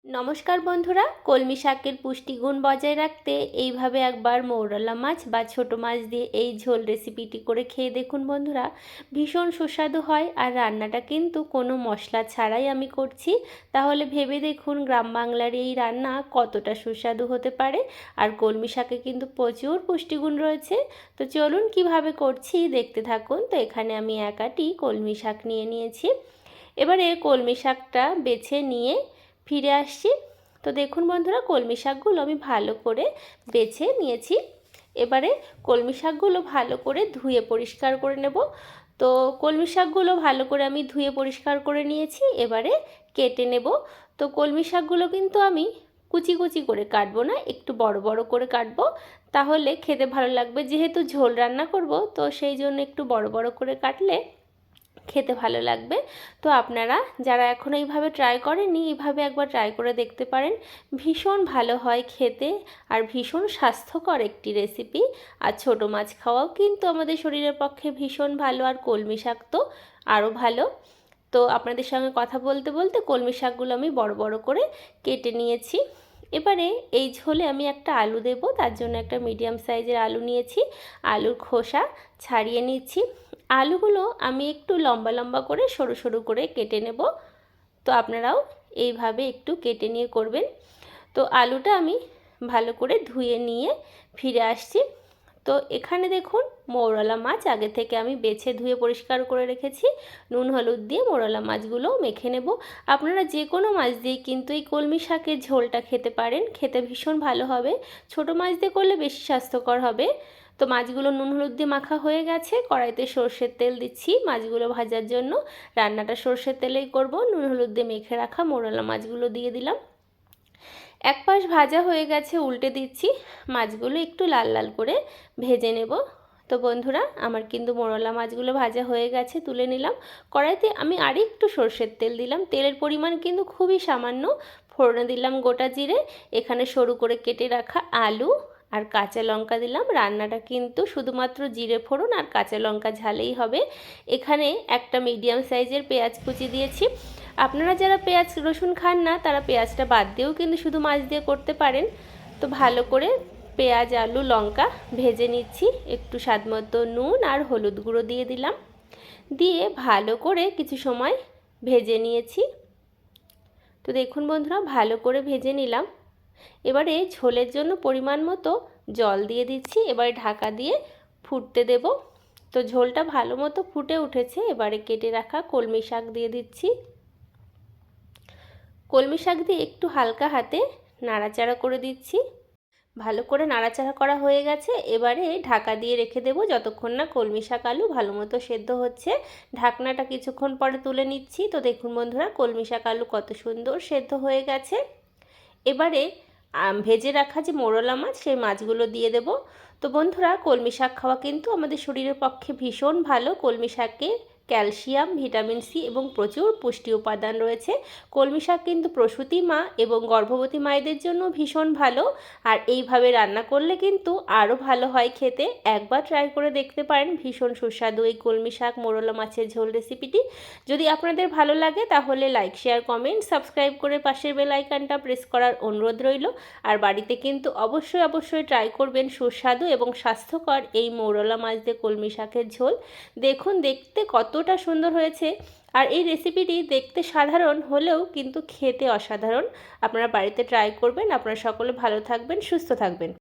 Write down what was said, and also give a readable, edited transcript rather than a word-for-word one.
নমস্কার বন্ধুরা, কলমি শাকের পুষ্টিগুণ বজায় রাখতে এইভাবে একবার মৌরলা মাছ বা ছোট মাছ দিয়ে এই ঝোল রেসিপিটি করে খেয়ে দেখুন বন্ধুরা। ভীষণ সুস্বাদু হয় আর রান্নাটা কিন্তু কোনো মশলা ছাড়াই আমি করছি। তাহলে ভেবে দেখুন গ্রাম বাংলার এই রান্না কতটা সুস্বাদু হতে পারে। আর কলমি শাকে কিন্তু প্রচুর পুষ্টিগুণ রয়েছে। তো চলুন কিভাবে করছি দেখতে থাকুন। তো এখানে আমি এক আটি কলমি শাক নিয়ে নিয়েছি। এবারে কলমি শাকটা বেছে নিয়ে ফিরে আসছি। তো দেখুন বন্ধুরা, কলমি শাকগুলো আমি ভালো করে বেছে নিয়েছি। এবারে কলমি শাকগুলো ভালো করে ধুয়ে পরিষ্কার করে নেব। তো কলমি শাকগুলো ভালো করে আমি ধুয়ে পরিষ্কার করে নিয়েছি। এবারে কেটে নেব। তো কলমি শাকগুলো কিন্তু আমি কুচি কুচি করে কাটবো না, একটু বড় বড় করে কাটবো, তাহলে খেতে ভালো লাগবে। যেহেতু ঝোল রান্না করব, তো সেই জন্য একটু বড় বড় করে কাটলে খেতে ভালো লাগবে। তো আপনারা যারা এখনও এইভাবে ট্রাই করেননি, এইভাবে একবার ট্রাই করে দেখতে পারেন। ভীষণ ভালো হয় খেতে আর ভীষণ স্বাস্থ্যকর একটি রেসিপি। আর ছোটো মাছ খাওয়াও কিন্তু আমাদের শরীরের পক্ষে ভীষণ ভালো, আর কলমি শাক তো আরও ভালো। তো আপনাদের সঙ্গে কথা বলতে বলতে কলমি শাকগুলো আমি বড় বড় করে কেটে নিয়েছি। এবারে এই ঝোলে আমি একটা আলু দেব, তার জন্য একটা মিডিয়াম সাইজের আলু নিয়েছি। আলুর খোসা ছাড়িয়ে নিচ্ছি। আলুগুলো আমি একটু লম্বা লম্বা করে সরু সরু করে কেটে নেব। তো আপনারাও এইভাবে একটু কেটে নিয়ে করবেন। তো আলুটা আমি ভালো করে ধুয়ে নিয়ে ফিরে আসছি। তো এখানে দেখুন মৌরলা মাছ আগে থেকে আমি বেছে ধুয়ে পরিষ্কার করে রেখেছি। নুন হলুদ দিয়ে মৌরলা মাছগুলো মেখে নেব। আপনারা যে কোনো মাছ দিয়ে কিন্তু এই কলমি শাকের ঝোলটা খেতে পারেন, খেতে ভীষণ ভালো হবে। ছোটো মাছ দিয়ে করলে বেশি স্বাস্থ্যকর হবে। তো মাছগুলো নুন হলুদ দিয়ে মাখা হয়ে গেছে। কড়াইতে সর্ষের তেল দিচ্ছি মাছগুলো ভাজার জন্য। রান্নাটা সর্ষের তেলেই করব। নুন হলুদ দিয়ে মেখে রাখা মৌরলা মাছগুলো দিয়ে দিলাম। এক পাশ ভাজা হয়ে গেছে, উল্টে দিচ্ছি। মাছগুলো একটু লাল লাল করে ভেজে নেব। তো বন্ধুরা, আমার কিন্তু মৌরলা মাছগুলো ভাজা হয়ে গেছে, তুলে নিলাম। কড়াইতে আমি আরেকটু সর্ষের তেল দিলাম। তেলের পরিমাণ কিন্তু খুবই সামান্য। ফোড়নে দিলাম গোটা জিরে, এখানে সরু করে কেটে রাখা আলু আর কাঁচা লঙ্কা দিলাম। রান্নাটা কিন্তু শুধুমাত্র জিরে ফোড়ন আর কাঁচা লঙ্কা ঝালেই হবে। এখানে একটা মিডিয়াম সাইজের পেঁয়াজ কুচি দিয়েছি। আপনারা যারা পেঁয়াজ রসুন খান না, তারা পেঁয়াজটা বাদ দিয়েও কিন্তু শুধু মাছ দিয়ে করতে পারেন। তো ভালো করে পেঁয়াজ আলু লঙ্কা ভেজে নিচ্ছি। একটু স্বাদমতো নুন আর হলুদ গুঁড়ো দিয়ে দিলাম। দিয়ে ভালো করে কিছু সময় ভেজে নিয়েছি। তো দেখুন বন্ধুরা, ভালো করে ভেজে নিলাম। এবারে ঝোলের জন্য পরিমাণ মতো জল দিয়ে দিচ্ছি। এবারে ঢাকা দিয়ে ফুটতে দেব। তো ঝোলটা ভালো মতো ফুটে উঠেছে। এবারে কেটে রাখা কলমি শাক দিয়ে দিচ্ছি। কলমি শাক দিয়ে একটু হালকা হাতে নাড়াচাড়া করে দিচ্ছি। ভালো করে নাড়াচাড়া করা হয়ে গেছে। এবারে ঢাকা দিয়ে রেখে দেব যতক্ষণ না কলমি শাক আলু ভালো মতো সেদ্ধ হচ্ছে। ঢাকনাটা কিছুক্ষণ পরে তুলে নিচ্ছি। তো দেখুন বন্ধুরা, কলমি শাক আলু কত সুন্দর সেদ্ধ হয়ে গেছে। এবারে ভেজে রাখা যে মোরলা মাছ, সেই মাছগুলো দিয়ে দেব। তো বন্ধুরা, কলমি শাক খাওয়া কিন্তু আমাদের শরীরের পক্ষে ভীষণ ভালো। কলমি শাকে ক্যালসিয়াম, ভিটামিন সি এবং প্রচুর পুষ্টি উপাদান রয়েছে। কলমি শাক কিন্তু প্রসূতি মা এবং গর্ভবতী মায়েদের জন্য ভীষণ ভালো। আর এইভাবে রান্না করলে কিন্তু আরও ভালো হয় খেতে। একবার ট্রাই করে দেখতে পারেন। ভীষণ সুস্বাদু এই কলমি শাক মোরলা মাছের ঝোল রেসিপিটি। যদি আপনাদের ভালো লাগে তাহলে লাইক শেয়ার কমেন্ট সাবস্ক্রাইব করে পাশের বেল আইকনটা প্রেস করার অনুরোধ রইল। আর বাড়িতে কিন্তু অবশ্যই ট্রাই করবেন সুস্বাদু এবং স্বাস্থ্যকর এই মৌরলা মাছ দিয়ে কলমি শাকের ঝোল। দেখুন দেখতে কতটা সুন্দর হয়েছে। আর এই রেসিপিটি দেখতে সাধারণ হলেও কিন্তু খেতে অসাধারণ। আপনারা বাড়িতে ট্রাই করবেন। আপনারা সকলে ভালো থাকবেন, সুস্থ থাকবেন।